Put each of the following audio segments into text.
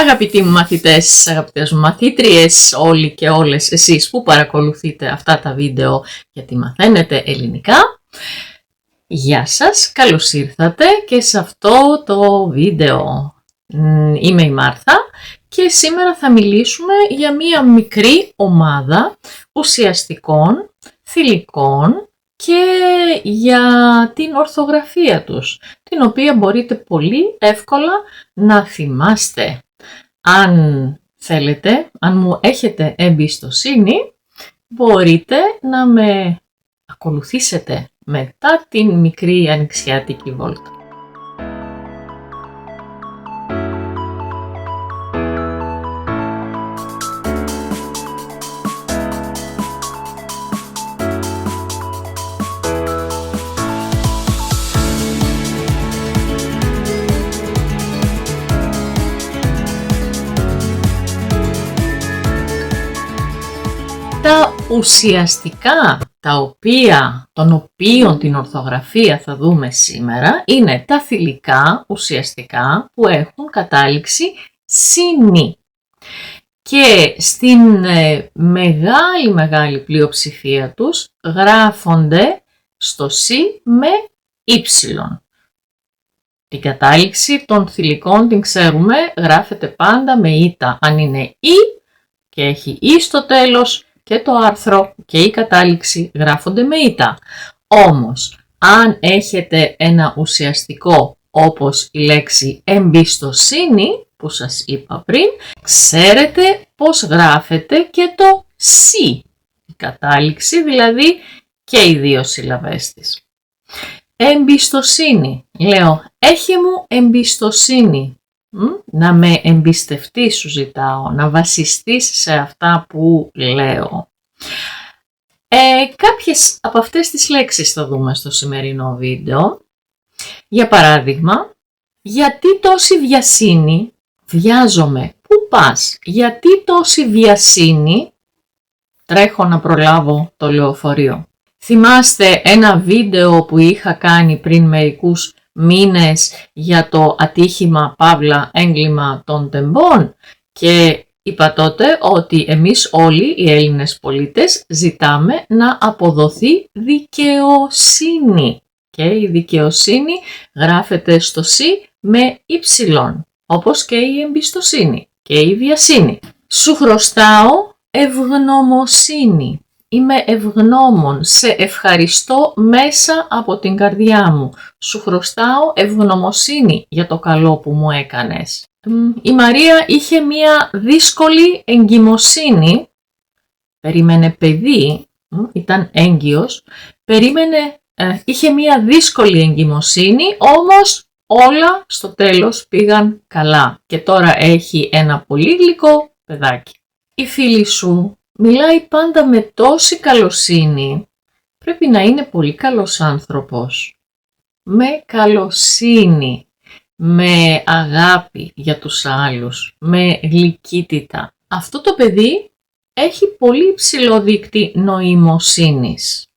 Αγαπητοί μου μαθητές, αγαπητές μου μαθήτριες, όλοι και όλες εσείς που παρακολουθείτε αυτά τα βίντεο γιατί μαθαίνετε ελληνικά, γεια σας, καλώς ήρθατε και σε αυτό το βίντεο. Είμαι η Μάρθα και σήμερα θα μιλήσουμε για μία μικρή ομάδα ουσιαστικών, θηλυκών και για την ορθογραφία τους, την οποία μπορείτε πολύ εύκολα να θυμάστε. Αν θέλετε, αν μου έχετε εμπιστοσύνη, μπορείτε να με ακολουθήσετε μετά την μικρή ανοιξιάτικη βόλτα. Τα ουσιαστικά των οποίων την ορθογραφία θα δούμε σήμερα είναι τα θηλυκά ουσιαστικά που έχουν κατάληξη σύνη και στην μεγάλη πλειοψηφία τους γράφονται στο σι με ύψιλον. Την κατάληξη των θηλυκών την ξέρουμε, γράφεται πάντα με ήτα. Αν είναι ι και έχει ι στο τέλος, και το άρθρο και η κατάληξη γράφονται με ήτα. Όμως, αν έχετε ένα ουσιαστικό όπως η λέξη εμπιστοσύνη που σας είπα πριν, ξέρετε πώς γράφετε και το σι. Η κατάληξη δηλαδή και οι δύο σύλλαβές της. Εμπιστοσύνη. Λέω, έχε μου εμπιστοσύνη. Να με εμπιστευτείς σου ζητάω, να βασιστείς σε αυτά που λέω. Κάποιες από αυτές τις λέξεις θα δούμε στο σημερινό βίντεο. Για παράδειγμα, γιατί τόση βιασύνη, βιάζομαι, πού πας, γιατί τόση βιασύνη, τρέχω να προλάβω το λεωφορείο. Θυμάστε ένα βίντεο που είχα κάνει πριν μερικούς μήνες για το ατύχημα παύλα έγκλημα των τεμπών και είπα τότε ότι εμείς όλοι οι Έλληνες πολίτες ζητάμε να αποδοθεί δικαιοσύνη και η δικαιοσύνη γράφεται στο σι με ύψιλον, όπως και η εμπιστοσύνη και η βιασύνη. Σου χρωστάω ευγνωμοσύνη. Είμαι ευγνώμων, σε ευχαριστώ μέσα από την καρδιά μου. Σου χρωστάω ευγνωμοσύνη για το καλό που μου έκανες. Η Μαρία είχε μία δύσκολη εγκυμοσύνη, περίμενε παιδί, ήταν έγκυος, είχε μία δύσκολη εγκυμοσύνη, όμως όλα στο τέλος πήγαν καλά και τώρα έχει ένα πολύ γλυκό παιδάκι. Η φίλη σου μιλάει πάντα με τόση καλοσύνη, πρέπει να είναι πολύ καλός άνθρωπος. Με καλοσύνη, με αγάπη για τους άλλους, με γλυκύτητα. Αυτό το παιδί έχει πολύ υψηλό δείκτη νοημοσύνης.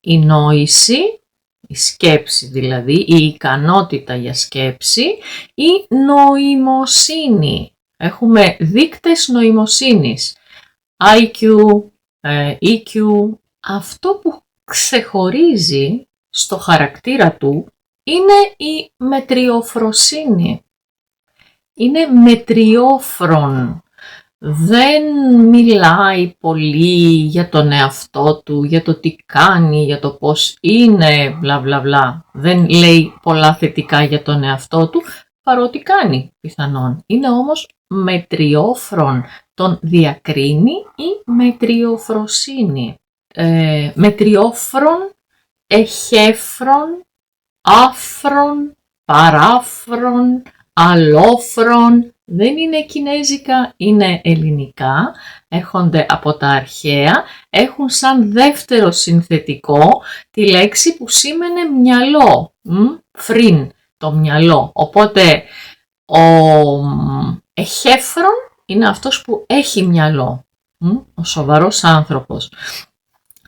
Η νόηση, η σκέψη δηλαδή, η ικανότητα για σκέψη, η νοημοσύνη. Έχουμε δείκτες νοημοσύνης. IQ, EQ, αυτό που ξεχωρίζει στο χαρακτήρα του είναι η μετριοφροσύνη. Είναι μετριόφρον. Δεν μιλάει πολύ για τον εαυτό του, για το τι κάνει, για το πώς είναι, μπλα μπλα μπλα. Δεν λέει πολλά θετικά για τον εαυτό του, παρότι κάνει πιθανόν. Είναι όμως μετριόφρον. Τον διακρίνει η μετριοφροσύνη. Μετριόφρον, εχέφρον, άφρον, παράφρον, αλόφρον. Δεν είναι κινέζικα, είναι ελληνικά. Έρχονται από τα αρχαία. Έχουν σαν δεύτερο συνθετικό τη λέξη που σήμαινε μυαλό. Φριν, το μυαλό. Οπότε ο εχέφρον είναι αυτός που έχει μυαλό, ο σοβαρός άνθρωπος.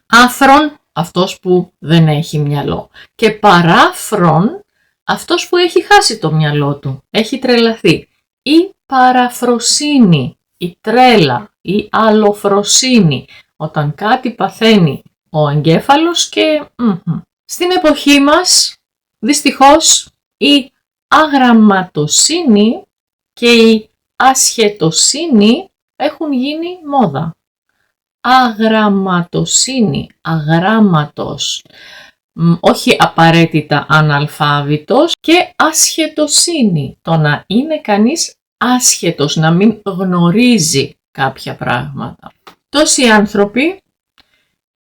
Άφρον, αυτός που δεν έχει μυαλό. Και παράφρον, αυτός που έχει χάσει το μυαλό του, έχει τρελαθεί. Ή παραφροσύνη, η τρέλα, η αλλοφροσύνη, όταν κάτι παθαίνει ο εγκέφαλος και στην εποχή μας, δυστυχώς, η αγραμματοσύνη και η ασχετοσύνη έχουν γίνει μόδα. Αγραμματοσύνη, αγράμματος, όχι απαραίτητα αναλφάβητος, και ασχετοσύνη, το να είναι κανείς άσχετος, να μην γνωρίζει κάποια πράγματα. Τόσοι άνθρωποι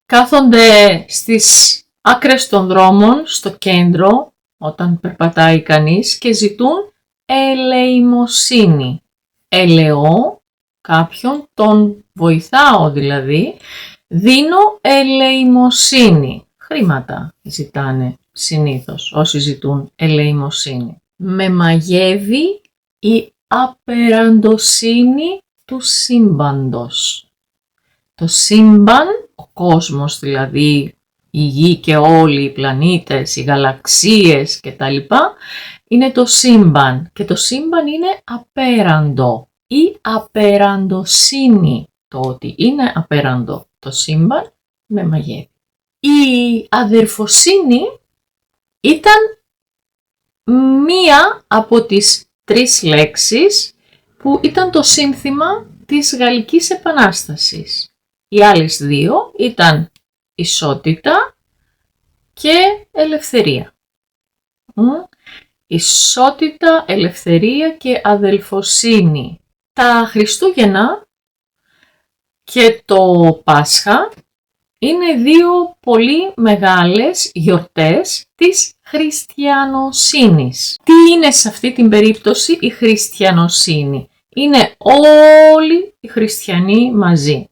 κάθονται στις άκρες των δρόμων, στο κέντρο, όταν περπατάει κανείς και ζητούν ελεημοσύνη. Ελεώ κάποιον, τον βοηθάω δηλαδή, δίνω ελεημοσύνη. Χρήματα ζητάνε συνήθως όσοι ζητούν ελεημοσύνη. Με μαγεύει η απεραντοσύνη του σύμπαντος. Το σύμπαν, ο κόσμος δηλαδή, η γη και όλοι οι πλανήτες, οι γαλαξίες κτλ. Είναι το σύμπαν και το σύμπαν είναι απέραντο. Η απεραντοσύνη, το ότι είναι απέραντο το σύμπαν, με μαγεύει. Η αδερφοσύνη ήταν μία από τις 3 λέξεις που ήταν το σύνθημα της Γαλλικής Επανάστασης. Οι άλλες 2 ήταν ισότητα και ελευθερία. Ισότητα, ελευθερία και αδελφοσύνη. Τα Χριστούγεννα και το Πάσχα είναι 2 πολύ μεγάλες γιορτές της χριστιανοσύνης. Τι είναι σε αυτή την περίπτωση η χριστιανοσύνη? Είναι όλοι οι χριστιανοί μαζί.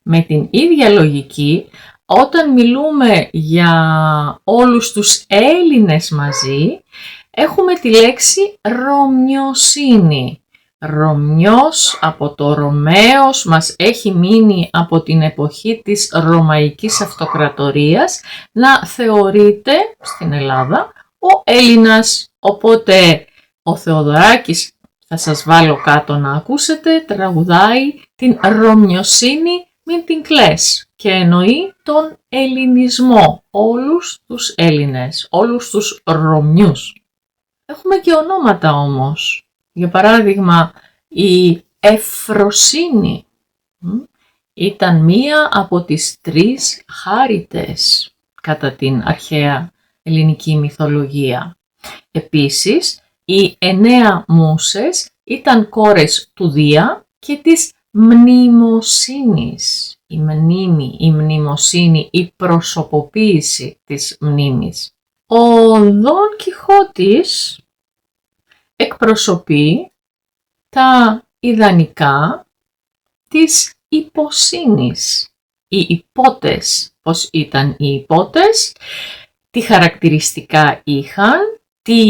Με την ίδια λογική, όταν μιλούμε για όλους τους Έλληνες μαζί, έχουμε τη λέξη Ρωμιοσύνη. Ρωμιός από το Ρωμαίος μας έχει μείνει από την εποχή της Ρωμαϊκής Αυτοκρατορίας να θεωρείται στην Ελλάδα ο Έλληνας. Οπότε ο Θεοδωράκης, θα σας βάλω κάτω να ακούσετε, τραγουδάει την Ρωμιοσύνη μην την κλαις και εννοεί τον ελληνισμό, όλους τους Έλληνες, όλους τους Ρωμιούς. Έχουμε και ονόματα όμως. Για παράδειγμα, η Ευφροσύνη ήταν μία από τις 3 χάριτες κατά την αρχαία ελληνική μυθολογία. Επίσης, οι 9 μούσες ήταν κόρες του Δία και της μνημοσύνης. Η μνήμη, η μνημοσύνη, η προσωποποίηση της μνήμης. Ο Δον Κιχώτης εκπροσωπεί τα ιδανικά της υποσύνης. Οι υπότες, πώς ήταν οι υπότες, τι χαρακτηριστικά είχαν, τι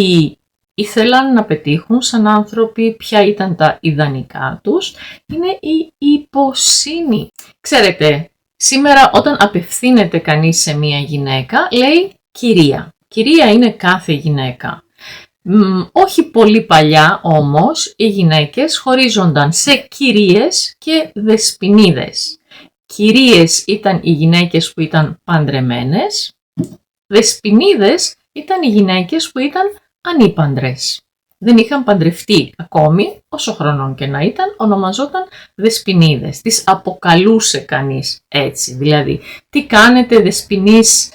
ήθελαν να πετύχουν σαν άνθρωποι, ποια ήταν τα ιδανικά τους, είναι η υποσύνη. Ξέρετε, σήμερα όταν απευθύνεται κανείς σε μία γυναίκα, λέει κυρία. Κυρία είναι κάθε γυναίκα. Όχι πολύ παλιά όμως, οι γυναίκες χωρίζονταν σε κυρίες και δεσποινίδες. Κυρίες ήταν οι γυναίκες που ήταν παντρεμένες, δεσποινίδες ήταν οι γυναίκες που ήταν ανήπαντρες. Δεν είχαν παντρευτεί ακόμη, όσο χρονών και να ήταν, ονομαζόταν δεσποινίδες. Τις αποκαλούσε κανείς έτσι, δηλαδή τι κάνετε δεσποινής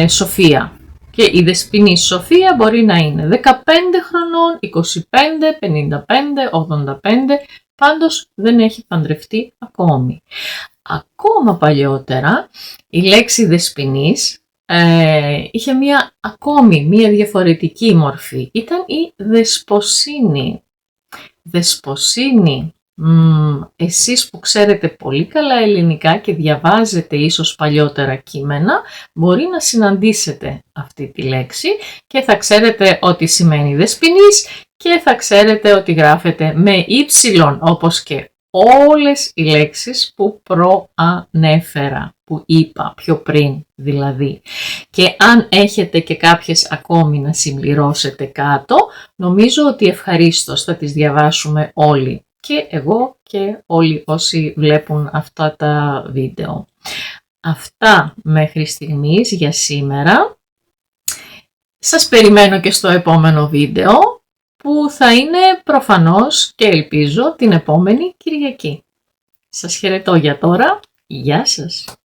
Σοφία. Και η δεσποινής Σοφία μπορεί να είναι 15 χρονών, 25, 55, 85, πάντως δεν έχει παντρευτεί ακόμη. Ακόμα παλιότερα η λέξη δεσποινής είχε μία διαφορετική μορφή. Ήταν η δεσποσύνη. Δεσποσύνη. Εσείς που ξέρετε πολύ καλά ελληνικά και διαβάζετε ίσως παλιότερα κείμενα, μπορεί να συναντήσετε αυτή τη λέξη και θα ξέρετε ότι σημαίνει δεσποινής και θα ξέρετε ότι γράφεται με ύψιλον, όπως και όλες οι λέξεις που προανέφερα. που είπα πιο πριν δηλαδή. Και αν έχετε και κάποιες ακόμη να συμπληρώσετε κάτω, νομίζω ότι ευχαρίστως θα τις διαβάσουμε όλοι. Και εγώ και όλοι όσοι βλέπουν αυτά τα βίντεο. Αυτά μέχρι στιγμής για σήμερα. Σας περιμένω και στο επόμενο βίντεο που θα είναι προφανώς και ελπίζω την επόμενη Κυριακή. Σας χαιρετώ για τώρα. Γεια σας!